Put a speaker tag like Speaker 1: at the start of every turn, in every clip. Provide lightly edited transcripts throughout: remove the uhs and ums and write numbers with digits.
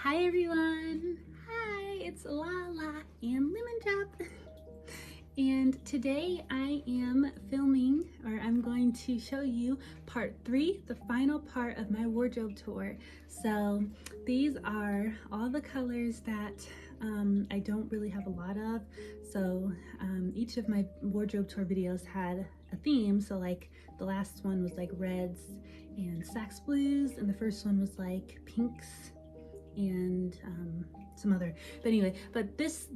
Speaker 1: Hi everyone! Hi, it's Lala and Lemon Drop. And today I am filming, or I'm going to show you part 3, the final part of my wardrobe tour. So these are all the colors that I don't really have a lot of. So each of my wardrobe tour videos had a theme. So like the last one was like reds and sax blues, and the first one was like pinks and some other, but anyway,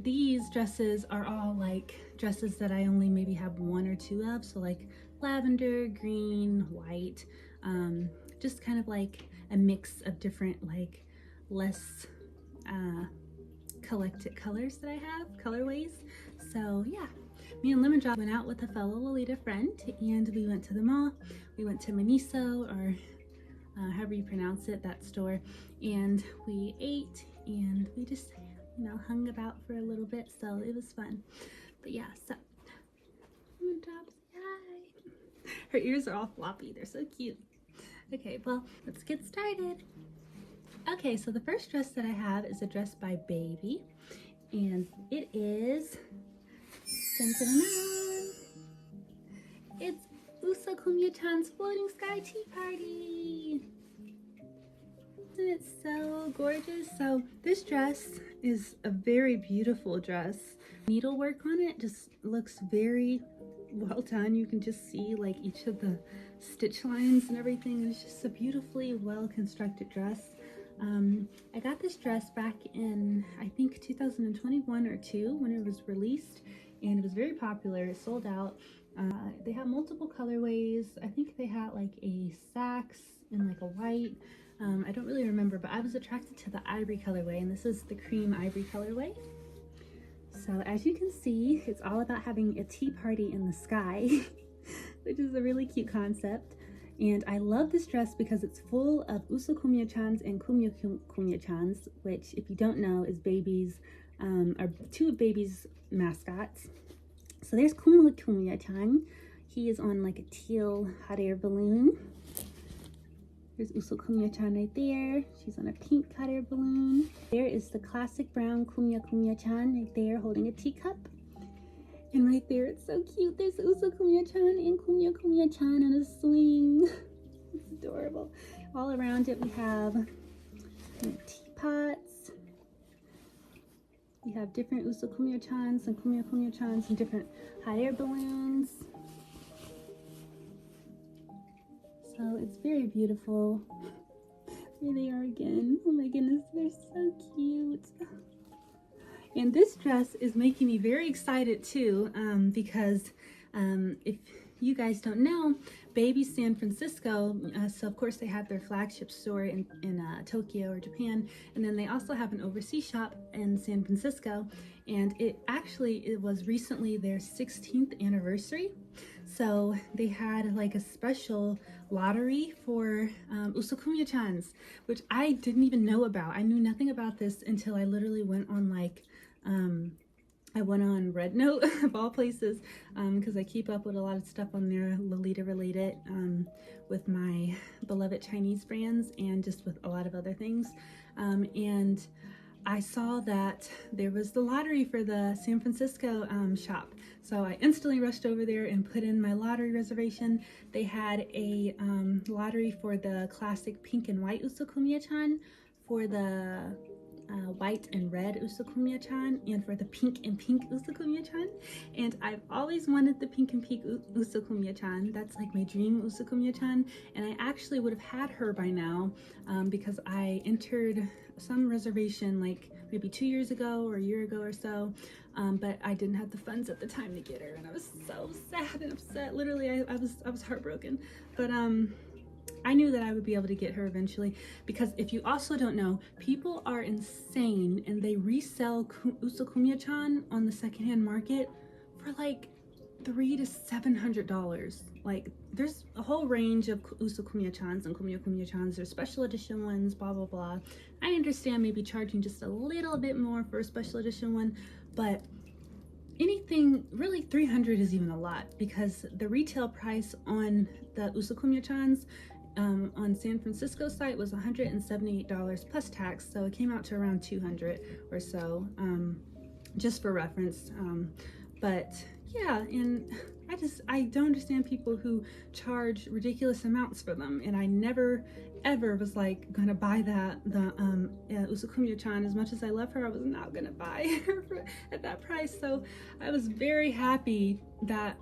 Speaker 1: these dresses are all like dresses that I only maybe have 1 or 2 of, so like lavender, green, white, just kind of like a mix of different like less collected colors that I have, colorways. So yeah, me and Lemon Drop went out with a fellow Lolita friend, and we went to the mall. We went to Miniso, or however you pronounce it, that store, and we ate and we just, you know, hung about for a little bit, so it was fun. But yeah, so Lemon Drop, hi. Her ears are all floppy, they're so cute. Okay, well, let's get started. Okay, so the first dress that I have is a dress by Baby, and it is, dun, dun, dun, dun. It's Usa Kumya-chan's Floating Sky Tea Party. Isn't it so gorgeous? So this dress is a very beautiful dress. Needlework on it just looks very well done. You can just see like each of the stitch lines and everything. It's just a beautifully well constructed dress. I got this dress back in, I think, 2021 or 2 when it was released, and it was very popular. It sold out. They have multiple colorways. I think they had like a sax and like a white. I don't really remember, but I was attracted to the ivory colorway, and this is the cream ivory colorway. So as you can see, it's all about having a tea party in the sky, which is a really cute concept. And I love this dress because it's full of Usa Kumya-chans and Kumya-chans, which, if you don't know, is Baby's, are 2 of Baby's mascots. So there's Kumya-chan. He is on like a teal hot air balloon. There's Usa Kumya-chan right there. She's on a pink hot air balloon. There is the classic brown Kumya-chan right there holding a teacup. And right there, it's so cute. There's Usa Kumya-chan and Kumya-chan on a swing. It's adorable. All around it, we have teapots. We have different Usa Kumya-chans and Kumya-chans and different hot air balloons. So it's very beautiful. Here they are again. Oh my goodness, they're so cute. And this dress is making me very excited too, because if you guys don't know, Baby San Francisco, so of course they have their flagship store in Tokyo or Japan, and then they also have an overseas shop in San Francisco, and it was recently their 16th anniversary. So they had like a special lottery for Usa Kumya-chans, which I didn't even know about. I knew nothing about this until I literally went on like I went on Red Note of all places, because I keep up with a lot of stuff on there Lolita related, with my beloved Chinese brands and just with a lot of other things, and I saw that there was the lottery for the San Francisco shop. So I instantly rushed over there and put in my lottery reservation. They had a lottery for the classic pink and white Usa Kumya-chan, for the white and red Usa Kumya-chan, and for the pink and pink Usa Kumya-chan. And I've always wanted the pink and pink Usa Kumya-chan. That's like my dream Usa Kumya-chan, and I actually would have had her by now, because I entered some reservation like maybe 2 years ago or a year ago or so, but I didn't have the funds at the time to get her, and I was so sad and upset. Literally, I was heartbroken. But I knew that I would be able to get her eventually, because if you also don't know, people are insane and they resell Usa Kumya-chan on the secondhand market for like $300 to $700. Like, there's a whole range of Usa Kumya-chans and Kumya-chans. There's special edition ones, blah blah blah. I understand maybe charging just a little bit more for a special edition one, but anything really 300 is even a lot, because the retail price on the Usa Kumya-chans on San Francisco site was $178 plus tax, so it came out to around 200 or so, just for reference. But yeah, and I don't understand people who charge ridiculous amounts for them, and I never ever was like gonna buy that. The Usukumiya-chan, as much as I love her, I was not gonna buy her at that price. So I was very happy that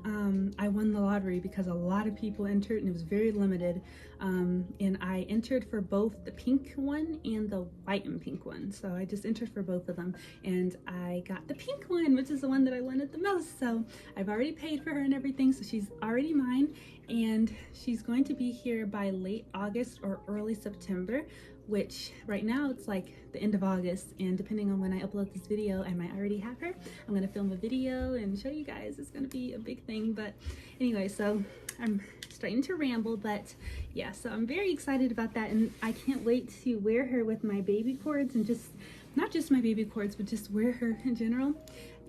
Speaker 1: I won the lottery, because a lot of people entered and it was very limited, and I entered for both the pink one and the white and pink one. So I just entered for both of them, and I got the pink one, which is the one that I wanted the most. So I've already paid for her and everything, so she's already mine, and she's going to be here by late August or early September, which right now it's like the end of August, and depending on when I upload this video, I might already have her. I'm gonna film a video and show you guys. It's gonna be a big thing. But anyway, so I'm starting to ramble, but yeah, so I'm very excited about that, and I can't wait to wear her with my baby cords, and just not just my baby cords, but just wear her in general.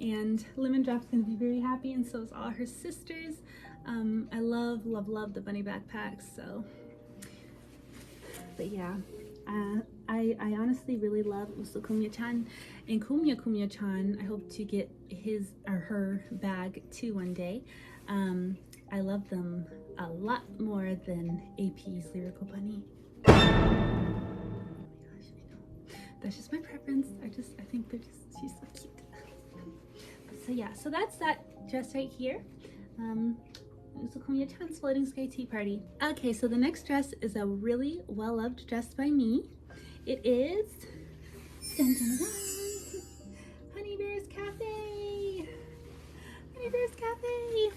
Speaker 1: And Lemon Drop's gonna be very happy, and so is all her sisters. I love the bunny backpacks. So, but yeah, I honestly really love Usukumiya-chan, and Kumiya-chan, I hope to get his or her bag too one day. I love them a lot more than AP's Lyrical Bunny. Oh my gosh, I know. That's just my preference. I think she's so cute. So yeah, so that's that dress right here. Usukumiya-chan's Floating Sky Tea Party. Okay, so the next dress is a really well-loved dress by me. It is dun, dun, dun, Honey Bear's Cafe. Honey Bear's Cafe.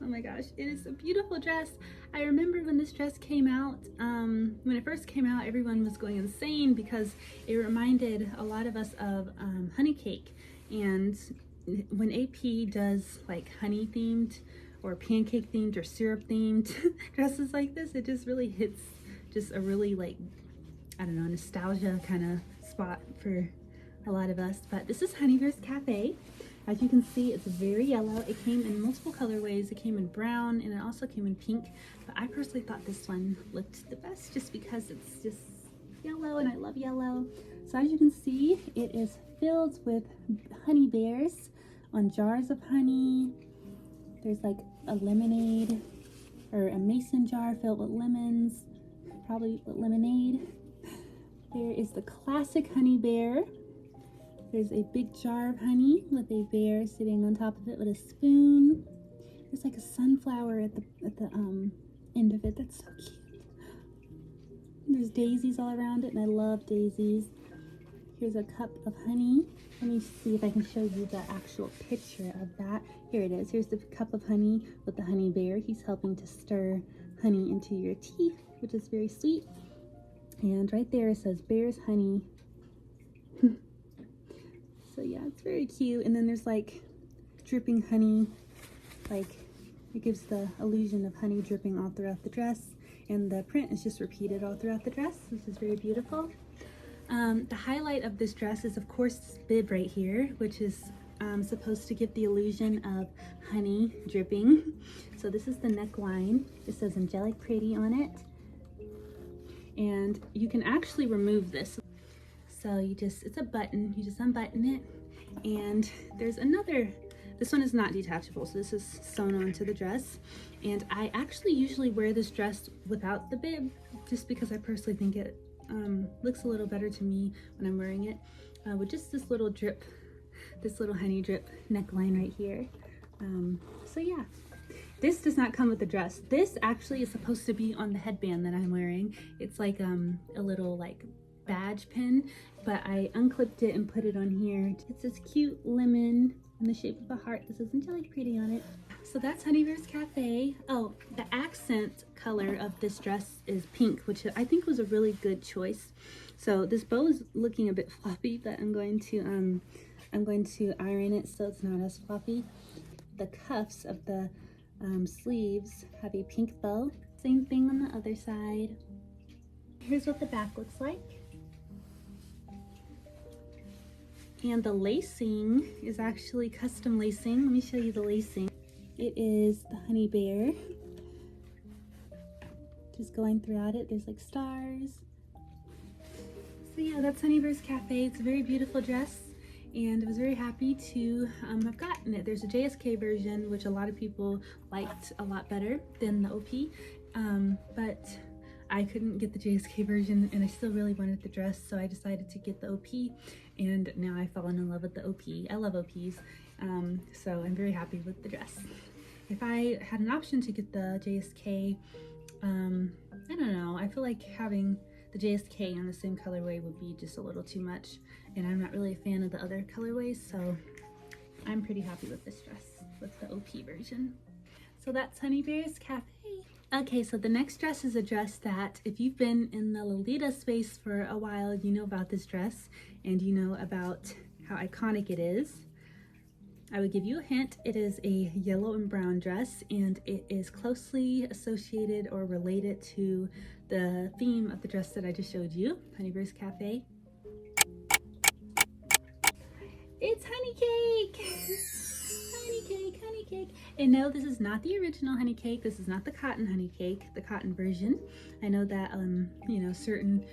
Speaker 1: Oh my gosh, it is a beautiful dress. I remember when this dress came out, when it first came out, everyone was going insane because it reminded a lot of us of honey cake. And when AP does like honey themed or pancake themed or syrup themed dresses like this, it just really hits just a really, like, I don't know, nostalgia kind of spot for a lot of us. But this is Honey Bear's Cafe. As you can see, it's very yellow. It came in multiple colorways. It came in brown, and it also came in pink. But I personally thought this one looked the best just because it's just yellow, and I love yellow. So as you can see, it is filled with honey bears on jars of honey. There's like a lemonade or a mason jar filled with lemons, probably with lemonade. There is the classic honey bear. There's a big jar of honey with a bear sitting on top of it with a spoon. There's like a sunflower at the end of it. That's so cute. There's daisies all around it, and I love daisies. Here's a cup of honey. Let me see if I can show you the actual picture of that. Here it is. Here's the cup of honey with the honey bear. He's helping to stir honey into your tea, which is very sweet. And right there it says Bear's Honey. So yeah, it's very cute. And then there's like dripping honey, like it gives the illusion of honey dripping all throughout the dress. And the print is just repeated all throughout the dress, which is very beautiful. The highlight of this dress is of course this bib right here, which is supposed to give the illusion of honey dripping. So this is the neckline. It says Angelic Pretty on it. And you can actually remove this. So it's a button, you just unbutton it. And there's another, this one is not detachable, so this is sewn onto the dress. And I actually usually wear this dress without the bib, just because I personally think it looks a little better to me when I'm wearing it, with just this little drip, this little honey drip neckline right here. So yeah, this does not come with the dress. This actually is supposed to be on the headband that I'm wearing. It's like a little like badge pin, but I unclipped it and put it on here. It's this cute lemon in the shape of a heart. This is Angelic Pretty on it. So that's Honey Bear's Cafe. Oh, the accent color of this dress is pink, which I think was a really good choice. So this bow is looking a bit floppy, but I'm going to iron it so it's not as floppy. The cuffs of the sleeves have a pink bow. Same thing on the other side. Here's what the back looks like. And the lacing is actually custom lacing. Let me show you the lacing. It is the honey bear. just going throughout it. There's like stars. So yeah, that's Honey Bear's Cafe. It's a very beautiful dress, and I was very happy to have gotten it. There's a JSK version, which a lot of people liked a lot better than the OP, but I couldn't get the JSK version, and I still really wanted the dress, so I decided to get the OP, and now I've fallen in love with the OP. I love OPs, so I'm very happy with the dress. If I had an option to get the JSK, I don't know, I feel like having the JSK on the same colorway would be just a little too much, and I'm not really a fan of the other colorways, so I'm pretty happy with this dress, with the OP version. So that's Honey Bear's Cafe. Okay, so the next dress is a dress that if you've been in the Lolita space for a while, you know about this dress, and you know about how iconic it is. I would give you a hint. It is a yellow and brown dress, and it is closely associated or related to the theme of the dress that I just showed you, Honey Bear's Cafe. It's honey cake! Honey cake, honey cake. And no, this is not the original honey cake. This is not the cotton honey cake, the cotton version. I know that, you know, certain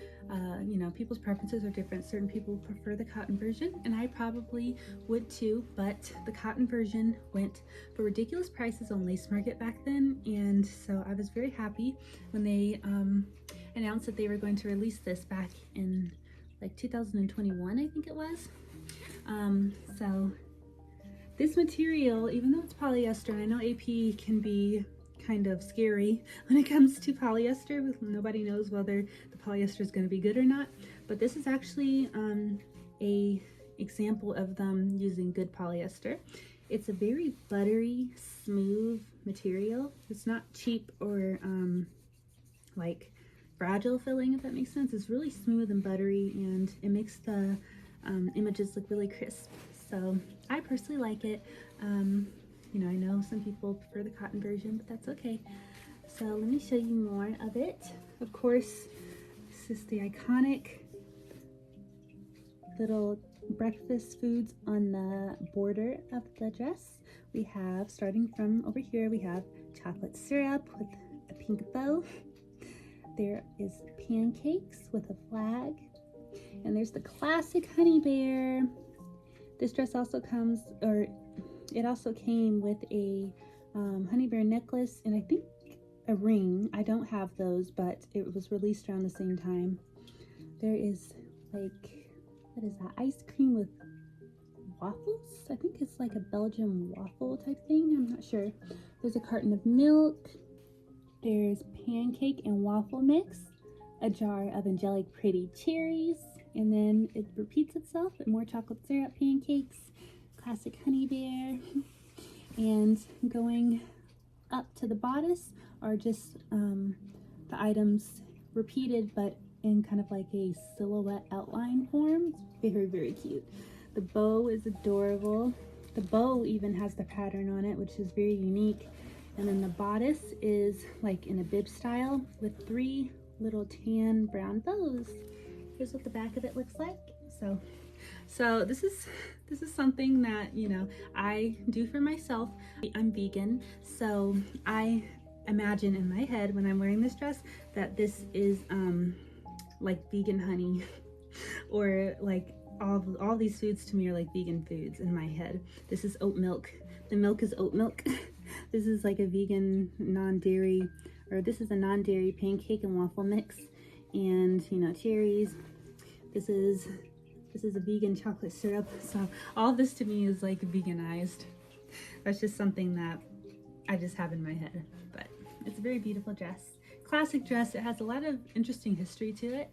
Speaker 1: people's preferences are different. Certain people prefer the cotton version, and I probably would too, but the cotton version went for ridiculous prices on Lace Market back then, and so I was very happy when they announced that they were going to release this back in like 2021, I think it was. So this material, even though it's polyester, and I know AP can be kind of scary when it comes to polyester. Nobody knows whether the polyester is going to be good or not, but this is actually a example of them using good polyester. It's a very buttery, smooth material. It's not cheap or like fragile feeling, if that makes sense. It's really smooth and buttery, and it makes the images look really crisp. So I personally like it. You know, I know some people prefer the cotton version, but that's okay. So let me show you more of it. Of course, this is the iconic little breakfast foods on the border of the dress. We have, starting from over here, we have chocolate syrup with a pink bow. There is pancakes with a flag. And there's the classic Honey Bear. This dress also comes, or it also came with a Honey Bear necklace and I think a ring. I don't have those, but it was released around the same time. There is like, what is that? Ice cream with waffles? I think it's like a Belgian waffle type thing. I'm not sure. There's a carton of milk. There's pancake and waffle mix. A jar of angelic pretty cherries. And then it repeats itself and more chocolate syrup pancakes. Classic Honey Bear. And going up to the bodice are just the items repeated but in kind of like a silhouette outline form. It's very, very cute. The bow is adorable. The bow even has the pattern on it, which is very unique. And then the bodice is like in a bib style with 3 little tan brown bows. Here's what the back of it looks like. So this is something that, you know, I do for myself. I'm vegan, so I imagine in my head when I'm wearing this dress that this is like vegan honey or like all these foods to me are like vegan foods in my head. This is oat milk. The milk is oat milk. This is like a vegan non-dairy, or this is a non-dairy pancake and waffle mix, and you know, cherries. This is a vegan chocolate syrup. So all this to me is like veganized. That's just something that I just have in my head, but it's a very beautiful dress. Classic dress. It has a lot of interesting history to it.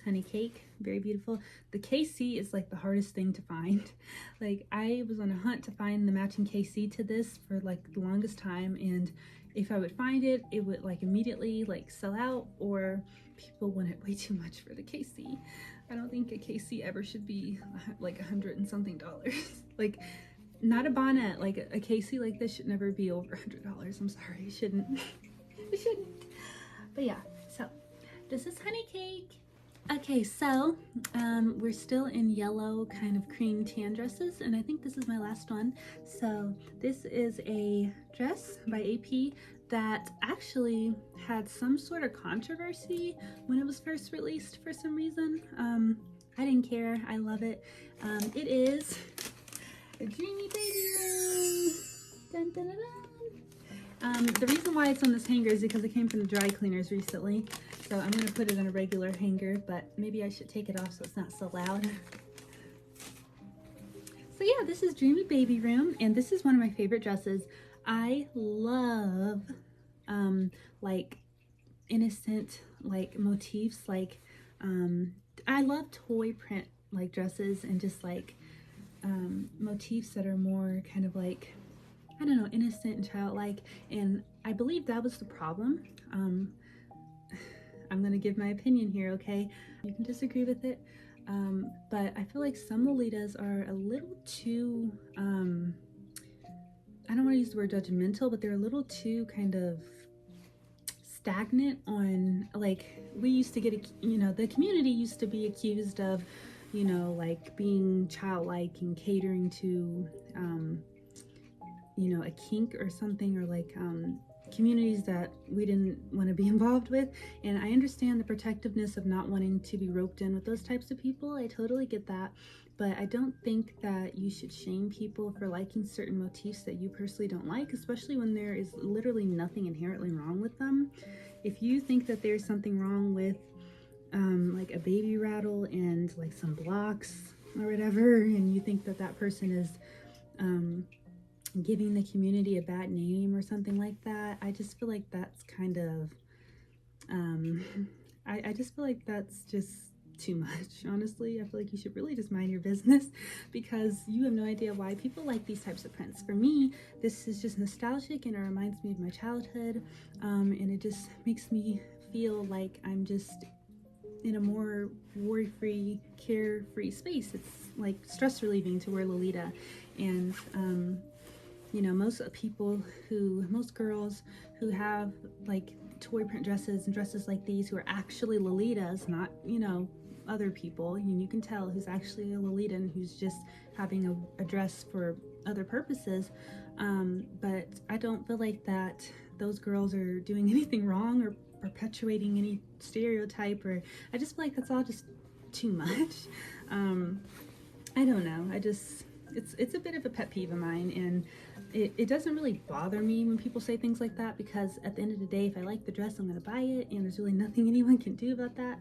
Speaker 1: Honey cake, very beautiful. The KC is like the hardest thing to find. Like I was on a hunt to find the matching KC to this for like the longest time, and if I would find it, it would like immediately like sell out, or people wanted way too much for the KC. I don't think a KC ever should be like $100 and something. Like not a bonnet, like a KC like this should never be over $100. I'm sorry, it shouldn't. It shouldn't. But yeah, so this is honey cake. Okay, so we're still in yellow kind of cream tan dresses, and I think this is my last one. So this is a dress by AP that actually had some sort of controversy when it was first released for some reason. I didn't care. I love it. It is a Dreamy Baby Room. Dun, dun, dun, dun. The reason why it's on this hanger is because it came from the dry cleaners recently. So I'm going to put it on a regular hanger, but maybe I should take it off so it's not so loud. So yeah, this is Dreamy Baby Room, and this is one of my favorite dresses. I love like innocent like motifs, like I love toy print like dresses and just like motifs that are more kind of like, I don't know, innocent and childlike. And I believe that was the problem. I'm gonna give my opinion here, okay? You can disagree with it, but I feel like some Lolitas are a little too I don't want to use the word judgmental, but they're a little too kind of stagnant on, like, we used to get, you know, the community used to be accused of, you know, like being childlike and catering to, you know, a kink or something, or like communities that we didn't want to be involved with. And I understand the protectiveness of not wanting to be roped in with those types of people. I totally get that. But I don't think that you should shame people for liking certain motifs that you personally don't like, especially when there is literally nothing inherently wrong with them. If you think that there's something wrong with like a baby rattle and like some blocks or whatever, and you think that that person is giving the community a bad name or something like that, I just feel like that's kind of, I just feel like that's just too much. Honestly, I feel like you should really just mind your business, because you have no idea why people like these types of prints. For me, this is just nostalgic and it reminds me of my childhood, and it just makes me feel like I'm just in a more worry-free, carefree space. It's like stress relieving to wear Lolita. And you know, most girls who have like toy print dresses and dresses like these, who are actually Lolitas, not, you know, other people, and you can tell who's actually a Lolita and who's just having a dress for other purposes. But I don't feel like that those girls are doing anything wrong or perpetuating any stereotype, or I just feel like that's all just too much. I don't know. It's a bit of a pet peeve of mine, and it doesn't really bother me when people say things like that, because at the end of the day, if I like the dress, I'm gonna buy it, and there's really nothing anyone can do about that.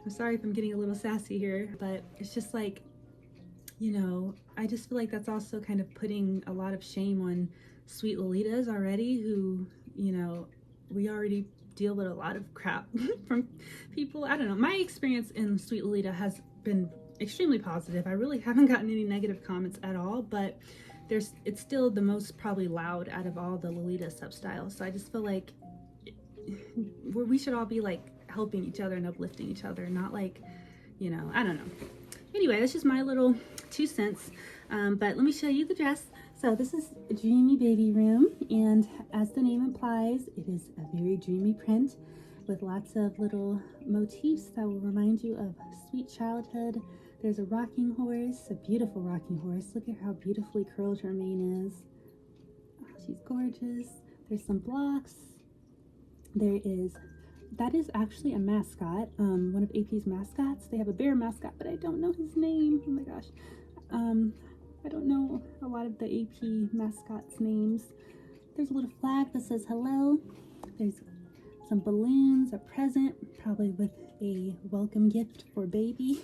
Speaker 1: I'm sorry if I'm getting a little sassy here, but it's just like, you know, I just feel like that's also kind of putting a lot of shame on sweet Lolitas already, who, you know, we already deal with a lot of crap from people. I don't know. My experience in Sweet Lolita has been extremely positive. I really haven't gotten any negative comments at all, but it's still the most probably loud out of all the Lolita sub-styles. So I just feel like we should all be like helping each other and uplifting each other, not like, you know, I don't know. Anyway, that's just my little 2 cents. But let me show you the dress. So this is a Dreamy Baby Room, and as the name implies, it is a very dreamy print with lots of little motifs that will remind you of sweet childhood. There's a rocking horse, a beautiful rocking horse. Look at how beautifully curled her mane is. Oh, she's gorgeous. There's some blocks. That is actually a mascot, one of AP's mascots. They have a bear mascot, but I don't know his name. Oh my gosh. I don't know a lot of the AP mascots' names. There's a little flag that says hello. There's some balloons, a present, probably with a welcome gift for baby.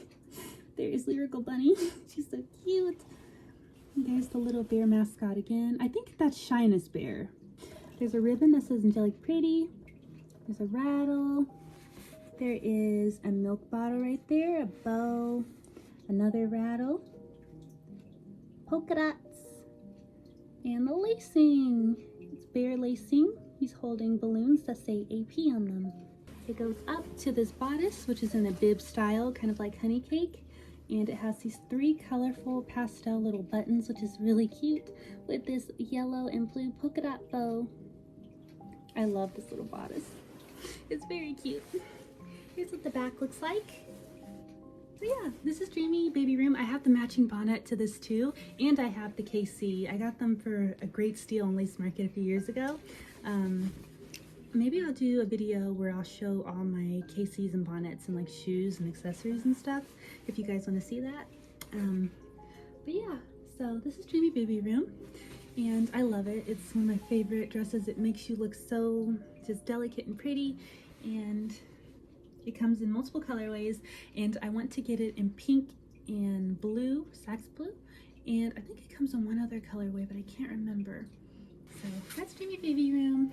Speaker 1: There is Lyrical Bunny. She's so cute. There's the little bear mascot again. I think that's Shyness Bear. There's a ribbon that says Angelic Pretty. There's a rattle. There is a milk bottle right there, a bow, another rattle, polka dots, and the lacing. It's bear lacing. He's holding balloons that say AP on them. It goes up to this bodice, which is in a bib style, kind of like honey cake. And it has these 3 colorful pastel little buttons, which is really cute, with this yellow and blue polka dot bow. I love this little bodice. It's very cute. Here's what the back looks like. So yeah, this is Dreamy Baby Room. I have the matching bonnet to this too, and I have the KC. I got them for a great steal on Lace Market a few years ago. maybe I'll do a video where I'll show all my cases and bonnets and like shoes and accessories and stuff, if you guys want to see that. But yeah, so this is Dreamy Baby Room, and I love it. It's one of my favorite dresses. It makes you look so just delicate and pretty, and it comes in multiple colorways, and I want to get it in pink and blue, sax blue, and I think it comes in one other colorway, but I can't remember. So that's Dreamy Baby Room.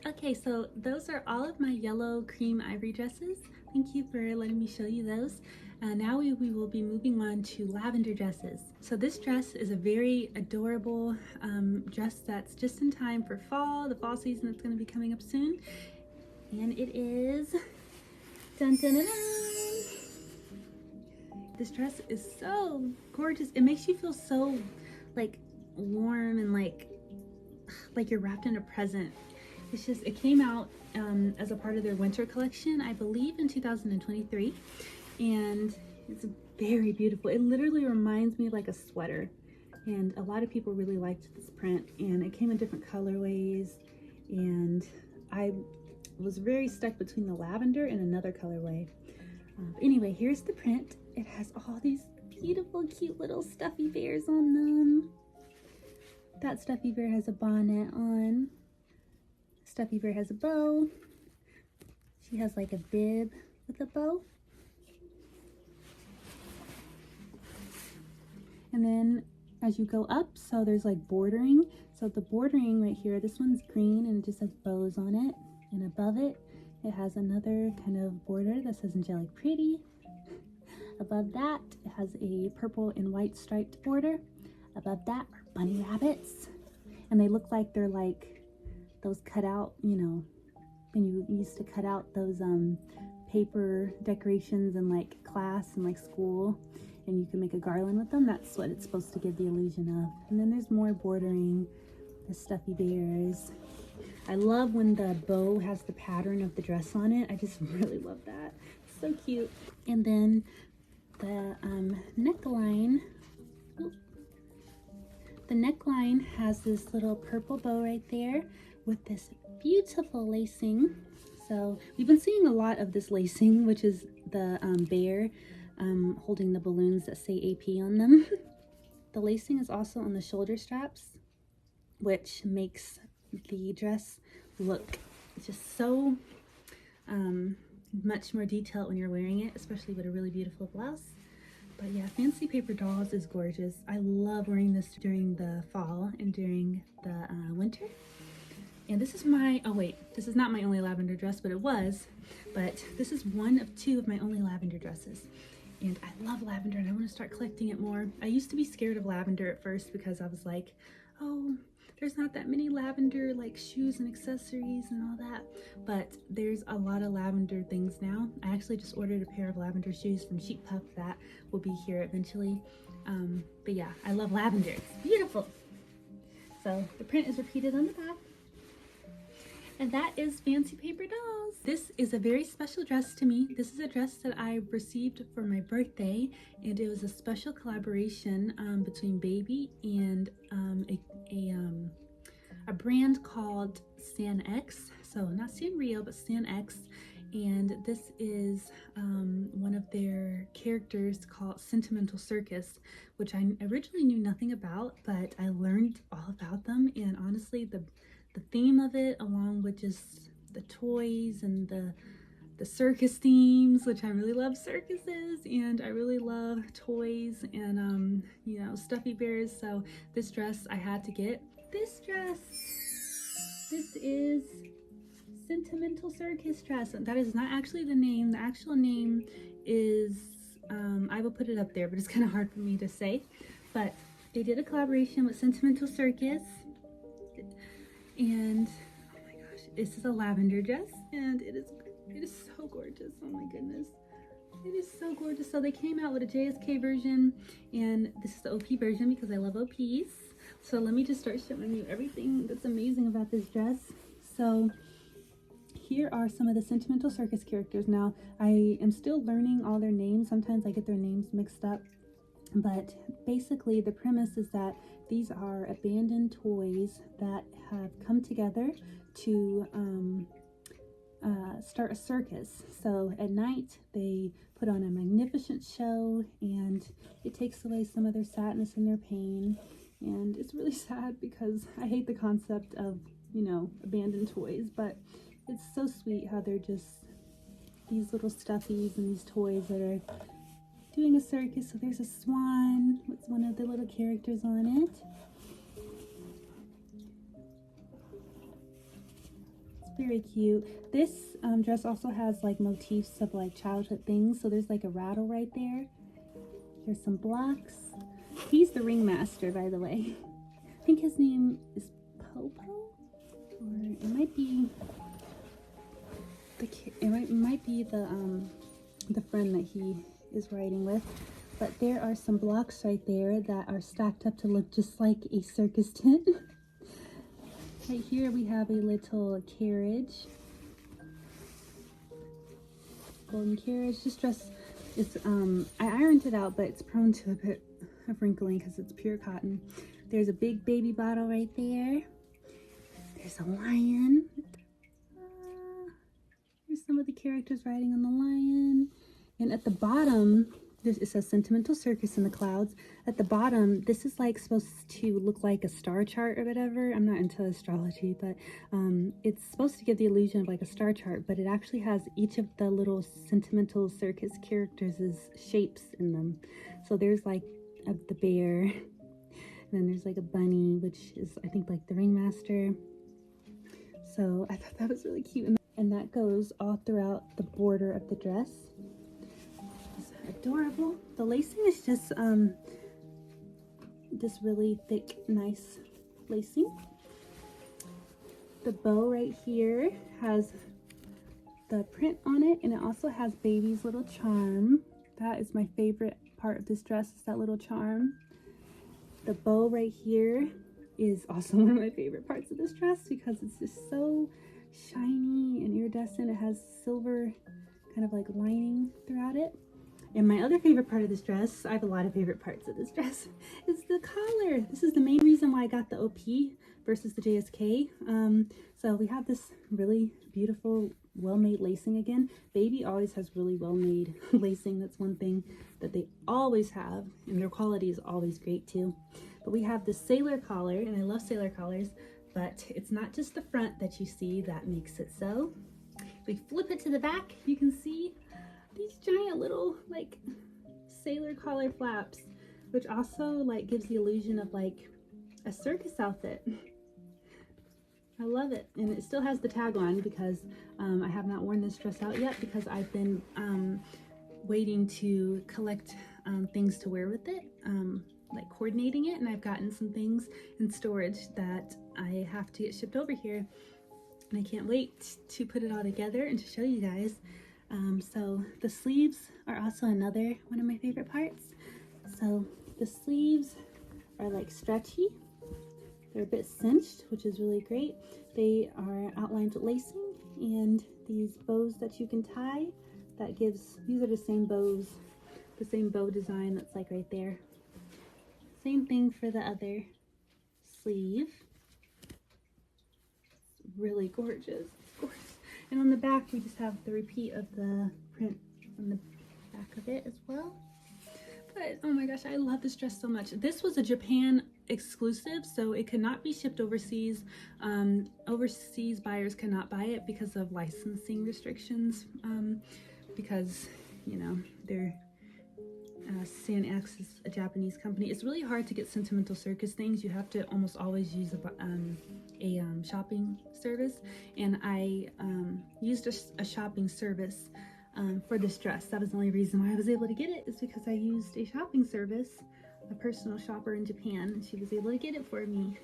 Speaker 1: Okay, so those are all of my yellow cream ivory dresses. Thank you for letting me show you those. Now we will be moving on to lavender dresses. So this dress is a very adorable dress that's just in time for fall, the fall season that's going to be coming up soon. And it is, dun dun dun dun. This dress is so gorgeous. It makes you feel so like warm and like you're wrapped in a present. It's just, it came out as a part of their winter collection, I believe in 2023, and it's very beautiful. It literally reminds me of like a sweater, and a lot of people really liked this print, and it came in different colorways, and I was very stuck between the lavender and another colorway. Anyway, here's the print. It has all these beautiful, cute little stuffy bears on them. That stuffy bear has a bonnet on. Stuffy bear has a bow. She has like a bib with a bow. And then as you go up, so there's like bordering. So the bordering right here, this one's green and it just has bows on it. And above it, it has another kind of border that says Angelic Pretty. Above that, it has a purple and white striped border. Above that are bunny rabbits. And they look like they're like those cut out, you know, when you used to cut out those paper decorations in like class and like school, and you can make a garland with them. That's what it's supposed to give the illusion of. And then there's more bordering, the stuffy bears. I love when the bow has the pattern of the dress on it. I just really love that. It's so cute. And then the neckline, the neckline has this little purple bow right there with this beautiful lacing. So we've been seeing a lot of this lacing, which is the bear holding the balloons that say AP on them. The lacing is also on the shoulder straps, which makes the dress look just so much more detailed when you're wearing it, especially with a really beautiful blouse. But yeah, Fancy Paper Dolls is gorgeous. I love wearing this during the fall and during the winter. And this is my, oh wait, this is not my only lavender dress, but it was. But this is one of two of my only lavender dresses. And I love lavender and I want to start collecting it more. I used to be scared of lavender at first because I was like, oh, there's not that many lavender like shoes and accessories and all that. But there's a lot of lavender things now. I actually just ordered a pair of lavender shoes from Chic Puff that will be here eventually. But yeah, I love lavender. It's beautiful. So the print is repeated on the back. And that is Fancy Paper Dolls. This is a very special dress to me. This is a dress that I received for my birthday, and it was a special collaboration between Baby and a brand called San X. So not Sanrio, but San X. And this is one of their characters called Sentimental Circus, which I originally knew nothing about, but I learned all about them. And honestly, the theme of it, along with just the toys and the circus themes, which I really love circuses, and I really love toys and you know, stuffy bears. So this dress, I had to get this dress. This is Sentimental Circus dress. That is not actually the name. The actual name is I will put it up there, but it's kind of hard for me to say. But they did a collaboration with Sentimental Circus. And oh my gosh, this is a lavender dress, and it is so gorgeous. Oh my goodness, it is so gorgeous. So they came out with a JSK version, and this is the OP version because I love OPs. So let me just start showing you everything that's amazing about this dress. So here are some of the Sentimental Circus characters. Now I am still learning all their names. Sometimes I get their names mixed up. But basically the premise is that these are abandoned toys that have come together to start a circus. So at night they put on a magnificent show, and it takes away some of their sadness and their pain. And it's really sad because I hate the concept of, you know, abandoned toys, but it's so sweet how they're just these little stuffies and these toys that are doing a circus. So there's a swan with one of the little characters on it. It's very cute. This dress also has like motifs of like childhood things. So there's like a rattle right there. There's some blocks. He's the ringmaster, by the way. I think his name is Popo, or it might be the friend that he is riding with. But there are some blocks right there that are stacked up to look just like a circus tent. Right here we have a little carriage, golden carriage. This dress is I ironed it out, but it's prone to a bit of wrinkling because it's pure cotton. There's a big baby bottle right there. There's a lion. There's some of the characters riding on the lion. And at the bottom, it says Sentimental Circus in the Clouds. At the bottom, this is like supposed to look like a star chart or whatever. I'm not into astrology, but it's supposed to give the illusion of like a star chart, but it actually has each of the little Sentimental Circus characters' shapes in them. So there's like the bear, and then there's like a bunny, which is I think like the ringmaster. So I thought that was really cute, and that goes all throughout the border of the dress. It's adorable. The lacing is just really thick, nice lacing. The bow right here has the print on it, and it also has baby's little charm. That is my favorite part of this dress, is that little charm. The bow right here is also one of my favorite parts of this dress because it's just so shiny and iridescent. It has silver kind of like lining throughout it. And my other favorite part of this dress, I have a lot of favorite parts of this dress, is the collar. This is the main reason why I got the OP versus the JSK. So we have this really beautiful, well-made lacing again. Baby always has really well-made lacing. That's one thing that they always have, and their quality is always great too. But we have this sailor collar, and I love sailor collars, but it's not just the front that you see that makes it so. If we flip it to the back, you can see these giant little like sailor collar flaps, which also like gives the illusion of like a circus outfit. I love it, and it still has the tag on because I have not worn this dress out yet because I've been waiting to collect things to wear with it, like coordinating it, and I've gotten some things in storage that I have to get shipped over here, and I can't wait to put it all together and to show you guys. So the sleeves are also another one of my favorite parts. So the sleeves are like stretchy. They're a bit cinched, which is really great. They are outlined with lacing and these bows that you can tie. That gives, these are the same bows, the same bow design that's like right there. Same thing for the other sleeve. It's really gorgeous. It's gorgeous. And on the back, we just have the repeat of the print on the back of it as well. But oh my gosh, I love this dress so much. This was a Japan exclusive, so it could not be shipped overseas. Overseas buyers cannot buy it because of licensing restrictions, because, you know, they're San-X is a Japanese company. It's really hard to get Sentimental Circus things. You have to almost always use a shopping service, and I used a shopping service for this dress. That was the only reason why I was able to get it, is because I used a shopping service, a personal shopper in Japan, and she was able to get it for me.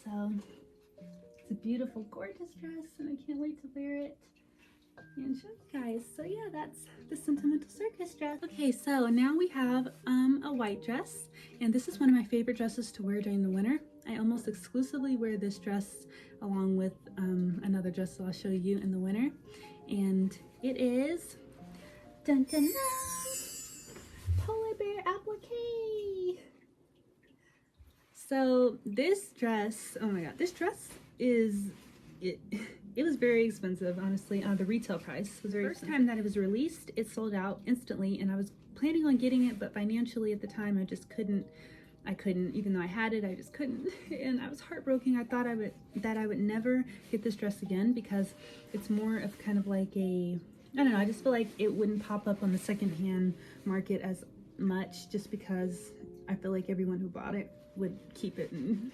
Speaker 1: So it's a beautiful, gorgeous dress, and I can't wait to wear it and show you guys. So yeah, that's the Sentimental Circus dress. Okay, so now we have a white dress, and this is one of my favorite dresses to wear during the winter. I almost exclusively wear this dress along with another dress that I'll show you in the winter, and it is dun, dun, dun, Polar Bear Applique. So this dress, oh my god, this dress is, it was very expensive, honestly. The retail price was very expensive. The first time that it was released, it sold out instantly, and I was planning on getting it, but financially at the time I just couldn't. Even though I had it, I just couldn't. And I was heartbroken. I thought I would never get this dress again, because it's more of kind of like a, I don't know, I just feel like it wouldn't pop up on the secondhand market as much, just because I feel like everyone who bought it would keep it. And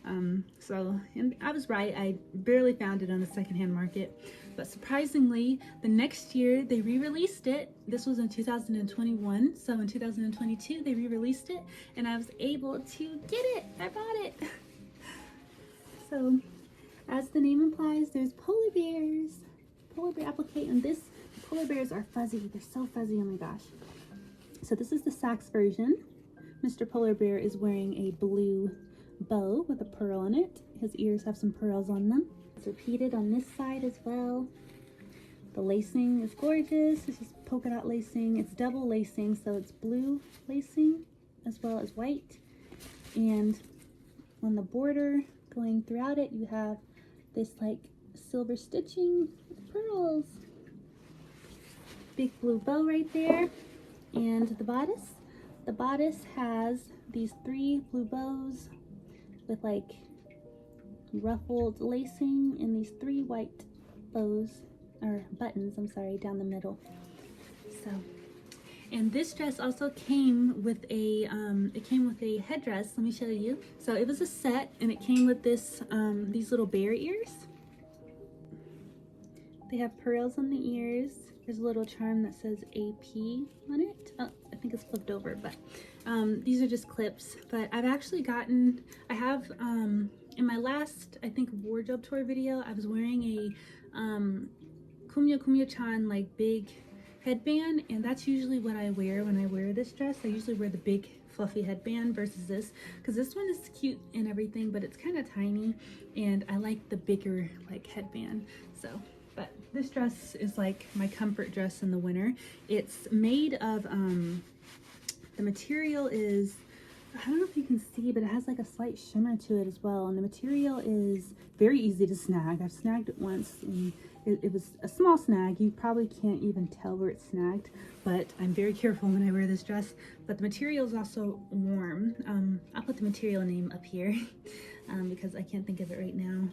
Speaker 1: and I was right, I barely found it on the secondhand market. But surprisingly, the next year they re-released it. This was in 2021, so in 2022 they re-released it, and I was able to get it. I bought it. So as the name implies, there's polar bears, polar bear applique, and this polar bears are fuzzy. They're so fuzzy, oh my gosh. So this is the Saks version. Mr. Polar Bear is wearing a blue bow with a pearl on it. His ears have some pearls on them. It's repeated on this side as well. The lacing is gorgeous. This is polka dot lacing. It's double lacing, so it's blue lacing as well as white. And on the border going throughout it, you have this like silver stitching with pearls. Big blue bow right there. And the bodice has these 3 blue bows with like ruffled lacing, and these 3 white bows, or buttons, I'm sorry, down the middle. So, and this dress also came with a headdress. Let me show you. So it was a set, and it came with this these little bear ears. They have pearls on the ears. There's a little charm that says AP on it. Oh, I think it's flipped over, but these are just clips. But I've actually gotten, I have, in my last, I think, wardrobe tour video, I was wearing a Kumya-chan like big headband, and that's usually what I wear when I wear this dress. I usually wear the big fluffy headband versus this, because this one is cute and everything, but it's kind of tiny, and I like the bigger like headband. So, but this dress is like my comfort dress in the winter. It's made of, the material is, I don't know if you can see, but it has like a slight shimmer to it as well. And the material is very easy to snag. I've snagged it once, and it was a small snag. You probably can't even tell where it's snagged, but I'm very careful when I wear this dress. But the material is also warm. I'll put the material name up here because I can't think of it right now.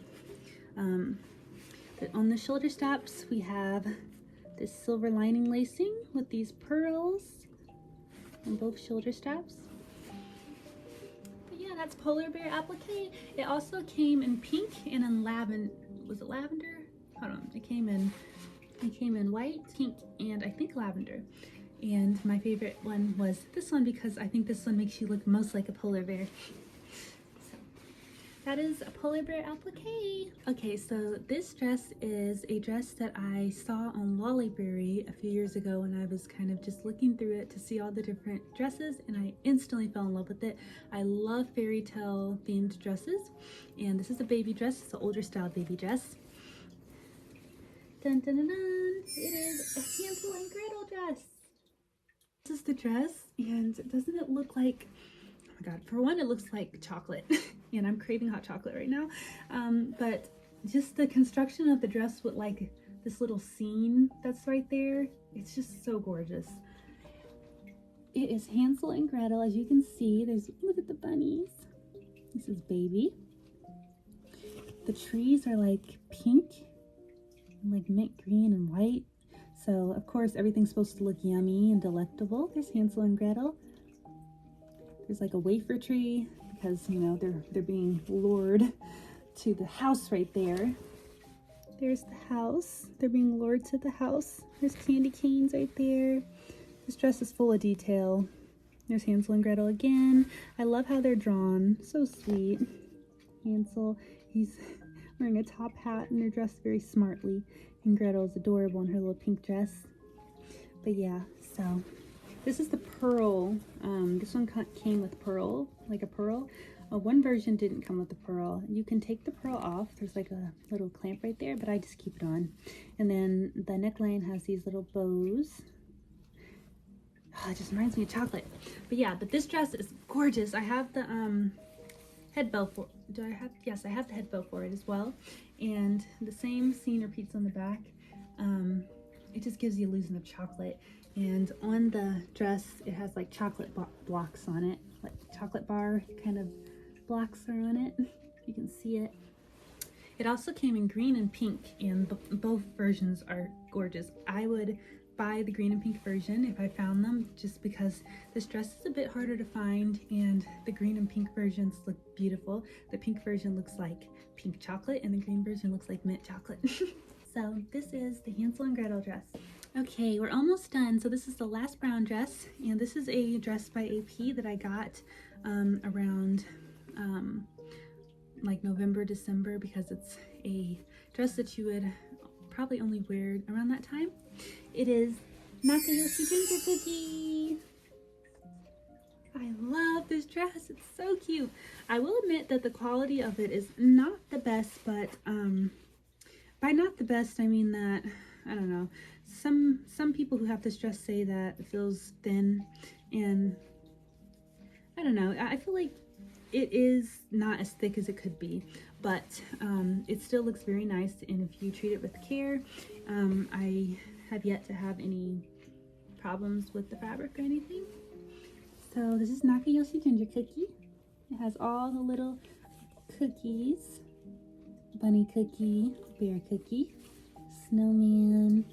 Speaker 1: But on the shoulder straps, we have this silver lining lacing with these pearls on both shoulder straps. But yeah, that's Polar Bear applique. It also came in pink and in lavender. Was it lavender? Hold on. It came in white, pink, and I think lavender. And my favorite one was this one, because I think this one makes you look most like a polar bear. That is a Polar Bear applique. Okay, so this dress is a dress that I saw on Lolita a few years ago, and I was kind of just looking through it to see all the different dresses, and I instantly fell in love with it. I love fairy tale themed dresses, and this is a baby dress. It's an older style baby dress. Dun dun dun dun! It is a Hansel and Gretel dress. This is the dress, and doesn't it look like, oh my god, for one, it looks like chocolate. And I'm craving hot chocolate right now. But just the construction of the dress with like this little scene that's right there, it's just so gorgeous. It is Hansel and Gretel, as you can see. Look at the bunnies. This is baby. The trees are like pink, like mint green and white. So of course everything's supposed to look yummy and delectable. There's Hansel and Gretel. There's like a wafer tree, because, you know, they're being lured to the house right there. There's the house. They're being lured to the house. There's candy canes right there. This dress is full of detail. There's Hansel and Gretel again. I love how they're drawn. So sweet. Hansel, he's wearing a top hat, and they're dressed very smartly. And Gretel's adorable in her little pink dress. But yeah, so this is the pearl. This one came with pearl, like a pearl. One version didn't come with the pearl. You can take the pearl off. There's like a little clamp right there, but I just keep it on. And then the neckline has these little bows. Oh, it just reminds me of chocolate. But yeah, but this dress is gorgeous. I have the head bow for, do I have, yes, I have the head bow for it as well. And the same scene repeats on the back. It just gives the illusion of chocolate. And on the dress, it has like chocolate blocks on it, like chocolate bar kind of blocks are on it. You can see it. It also came in green and pink, and both versions are gorgeous. I would buy the green and pink version if I found them, just because this dress is a bit harder to find, and the green and pink versions look beautiful. The pink version looks like pink chocolate, and the green version looks like mint chocolate. So this is the Hansel and Gretel dress. Okay, we're almost done. So this is the last brown dress, and this is a dress by AP that I got around like November, December, because it's a dress that you would probably only wear around that time. It is Nakayoshi Ginger Cookie. I love this dress. It's so cute. I will admit that the quality of it is not the best, but by not the best, I mean that, I don't know, some people who have this dress say that it feels thin, and I don't know, I feel like it is not as thick as it could be, but it still looks very nice, and if you treat it with care, I have yet to have any problems with the fabric or anything. So this is Nakayoshi Ginger Cookie. It has all the little cookies. Bunny cookie, bear cookie, snowman.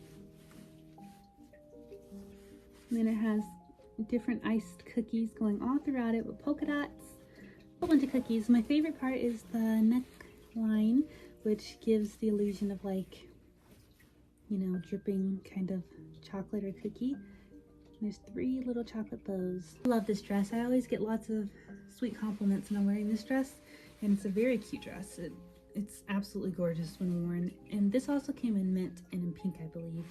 Speaker 1: And then it has different iced cookies going all throughout it with polka dots. A whole bunch of cookies. My favorite part is the neckline, which gives the illusion of, like, you know, dripping kind of chocolate or cookie. There's 3 little chocolate bows. I love this dress. I always get lots of sweet compliments when I'm wearing this dress, and it's a very cute dress. It's absolutely gorgeous when worn. And this also came in mint and in pink, I believe.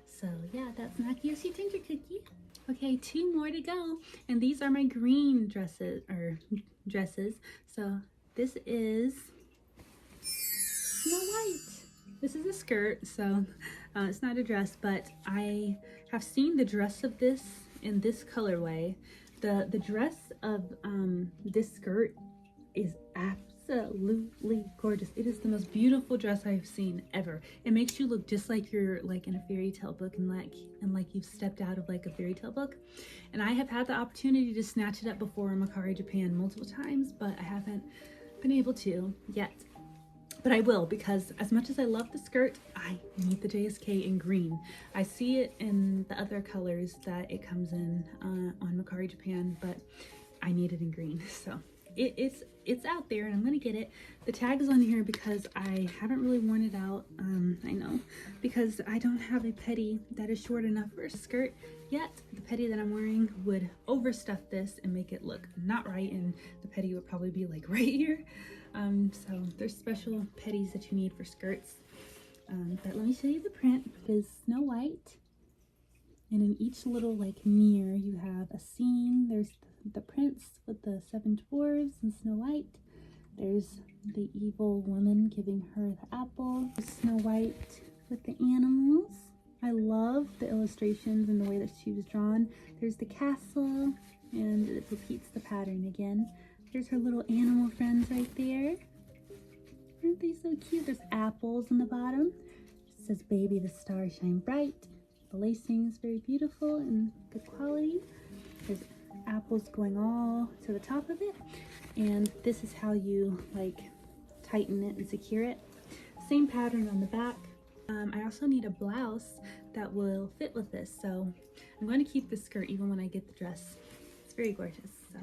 Speaker 1: So yeah, that's Nakayoshi Ginger Cookie. Okay, 2 more to go. And these are my green dresses. So this is Snow White. This is a skirt, so it's not a dress, but I have seen the dress of this in this colorway. The dress of this skirt is absolutely gorgeous. It is the most beautiful dress I've seen ever. It makes you look just like you're like in a fairy tale book, and like you've stepped out of like a fairy tale book. And I have had the opportunity to snatch it up before in Mercari Japan multiple times, but I haven't been able to yet. But I will, because as much as I love the skirt, I need the JSK in green. I see it in the other colors that it comes in on Mercari Japan, but I need it in green. So it's out there, and I'm gonna get it. The tag is on here because I haven't really worn it out. I know, because I don't have a petty that is short enough for a skirt yet. The petty that I'm wearing would overstuff this and make it look not right, and the petty would probably be like right here. So there's special petties that you need for skirts. But let me show you the print. It is Snow White, and in each little like mirror you have a scene. There's the prince with the 7 dwarves and Snow White. There's the evil woman giving her the apple. Snow White with the animals. I love the illustrations and the way that she was drawn. There's the castle, and it repeats the pattern again. There's her little animal friends right there. Aren't they so cute? There's apples on the bottom. It says, "Baby, the stars shine bright." The lacing is very beautiful and good quality. There's apples going all to the top of it. And this is how you like tighten it and secure it. Same pattern on the back. I also need a blouse that will fit with this. So I'm going to keep the skirt even when I get the dress. It's very gorgeous. So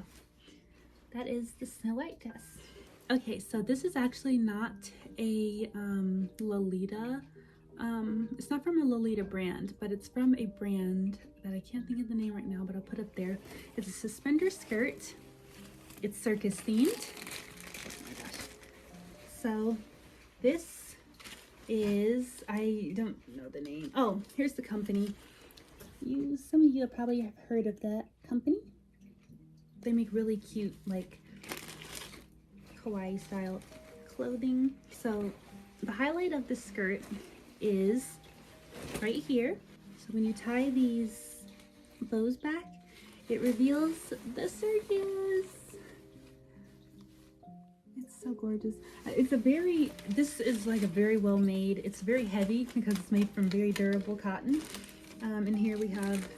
Speaker 1: that is the Snow White dress. Okay, so this is actually not a Lolita. It's not from a Lolita brand, but it's from a brand that I can't think of the name right now, but I'll put up there. It's a suspender skirt. It's circus themed. Oh my gosh. So this is, I don't know the name. Oh, here's the company. Some of you probably have heard of that company. They make really cute, like, kawaii style clothing. So the highlight of the skirt is right here. So when you tie these bows back, it reveals the circus. So gorgeous. It's a very, this is like a very well made, it's very heavy because it's made from very durable cotton. And here we have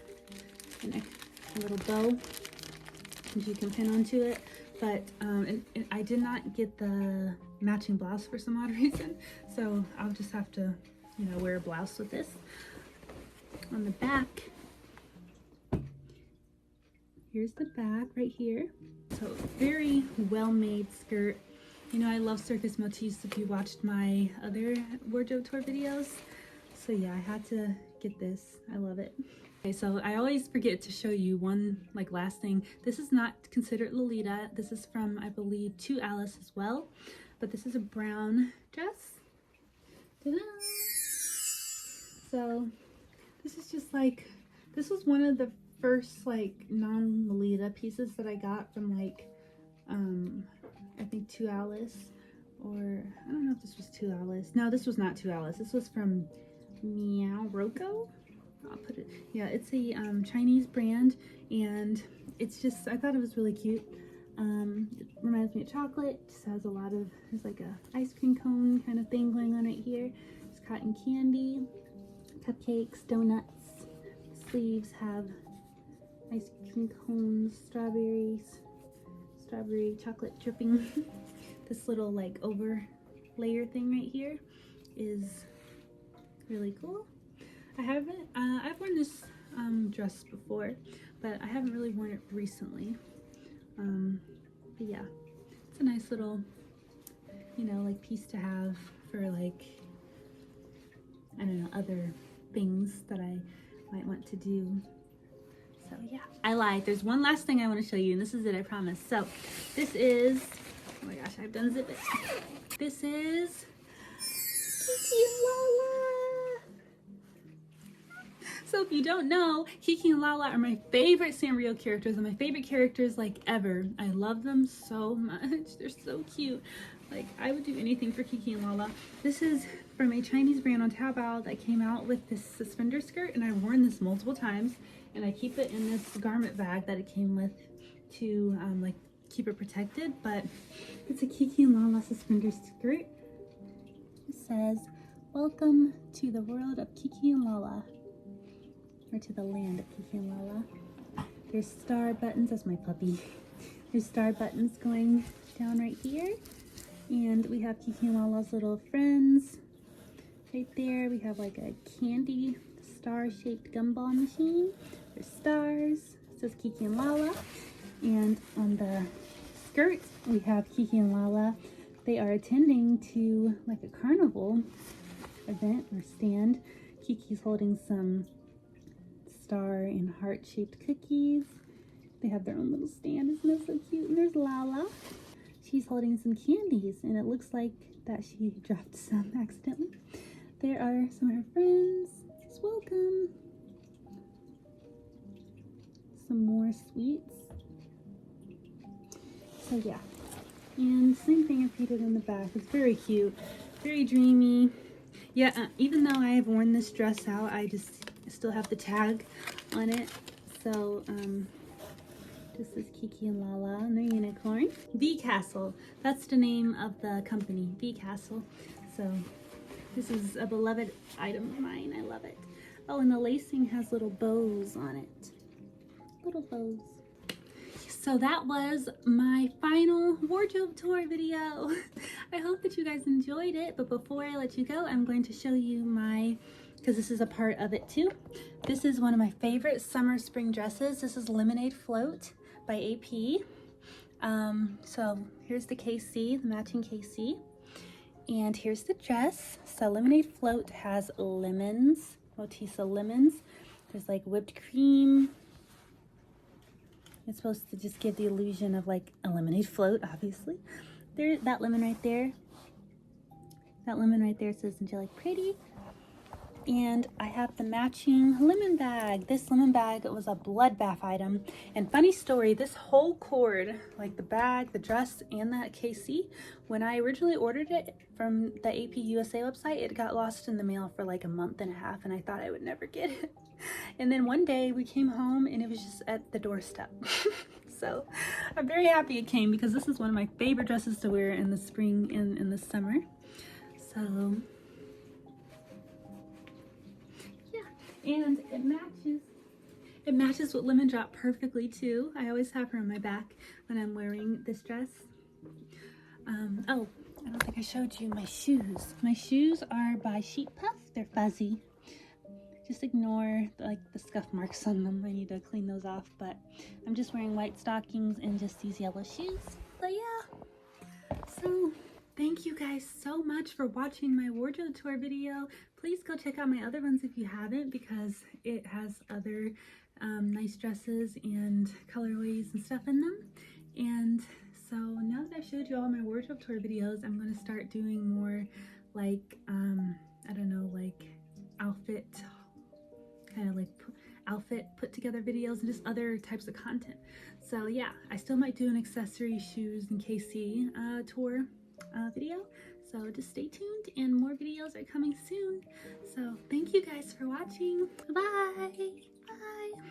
Speaker 1: a little bow that you can pin onto it. But and I did not get the matching blouse for some odd reason. So I'll just have to, you know, wear a blouse with this. On the back, here's the back right here. So very well made skirt. You know, I love circus motifs if you watched my other wardrobe tour videos. So yeah, I had to get this. I love it. Okay, so I always forget to show you one like last thing. This is not considered Lolita. This is from, I believe, To Alice as well. But this is a brown dress. Ta-da! So this is just like, this was one of the first like non-Lolita pieces that I got from like, I think To Alice, or I don't know if this was To Alice. No, this was not To Alice. This was from Meow Roko. I'll put it, yeah, it's a Chinese brand, and it's just, I thought it was really cute. It reminds me of chocolate. It just has a lot of, there's like a ice cream cone kind of thing going on right here. It's cotton candy, cupcakes, donuts. The sleeves have ice cream cones, strawberry chocolate dripping. This little like over layer thing right here is really cool. I've worn this dress before, but I haven't really worn it recently. But yeah, it's a nice little, you know, like piece to have for like, I don't know, other things that I might want to do. So yeah, I lied. There's one last thing I want to show you, and this is it, I promise. So this is, oh my gosh, I've done zip it. This is Kiki and Lala. So if you don't know, Kiki and Lala are my favorite Sanrio characters and my favorite characters like ever. I love them so much. They're so cute. Like, I would do anything for Kiki and Lala. This is from a Chinese brand on Taobao that came out with this suspender skirt, and I've worn this multiple times, and I keep it in this garment bag that it came with to like keep it protected. But it's a Kiki and Lala suspender skirt. It says, "Welcome to the world of Kiki and Lala," or to the land of Kiki and Lala. There's star buttons. That's my puppy. There's star buttons going down right here. And we have Kiki and Lala's little friends right there. We have like a candy star-shaped gumball machine. There's stars. It says Kiki and Lala. And on the skirt, we have Kiki and Lala. They are attending to like a carnival event or stand. Kiki's holding some star and heart-shaped cookies. They have their own little stand. Isn't that so cute? And there's Lala. She's holding some candies, and it looks like that she dropped some accidentally. There are some of her friends. Just welcome. Some more sweets. So yeah. And same thing repeated in the back. It's very cute. Very dreamy. Yeah, even though I have worn this dress out, I still have the tag on it. So, this is Kiki and Lala and their unicorn. V Castle. That's the name of the company, V Castle. So this is a beloved item of mine. I love it. Oh, and the lacing has little bows on it. Little bows. So that was my final wardrobe tour video. I hope that you guys enjoyed it. But before I let you go, I'm going to show you my, because this is a part of it too. This is one of my favorite summer spring dresses. This is Lemonade Float by AP. So here's the KC, the matching KC. And here's the dress. So Lemonade Float has lemons, Motisa lemons. There's like whipped cream. It's supposed to just give the illusion of like a lemonade float, obviously. There, that lemon right there. That lemon right there says Angelic Pretty. And I have the matching lemon bag. This lemon bag was a bloodbath item. And funny story, this whole cord, like the bag, the dress, and that KC, when I originally ordered it from the AP USA website, it got lost in the mail for like a month and a half, and I thought I would never get it. And then one day we came home and it was just at the doorstep. So I'm very happy it came because this is one of my favorite dresses to wear in the spring and in the summer. So yeah, and it matches with Lemon Drop perfectly too. I always have her on my back when I'm wearing this dress. Oh, I don't think I showed you my shoes. My shoes are by Sheep Puff. They're fuzzy. Just ignore the scuff marks on them. I need to clean those off, but I'm just wearing white stockings and just these yellow shoes. But yeah, so thank you guys so much for watching my wardrobe tour video. Please go check out my other ones if you haven't, because it has other nice dresses and colorways and stuff in them. And so now that I've showed you all my wardrobe tour videos, I'm going to start doing more like I don't know, like outfit put together videos and just other types of content. So yeah, I still might do an accessory, shoes, and KC tour video. So just stay tuned and more videos are coming soon. So thank you guys for watching. Bye. Bye.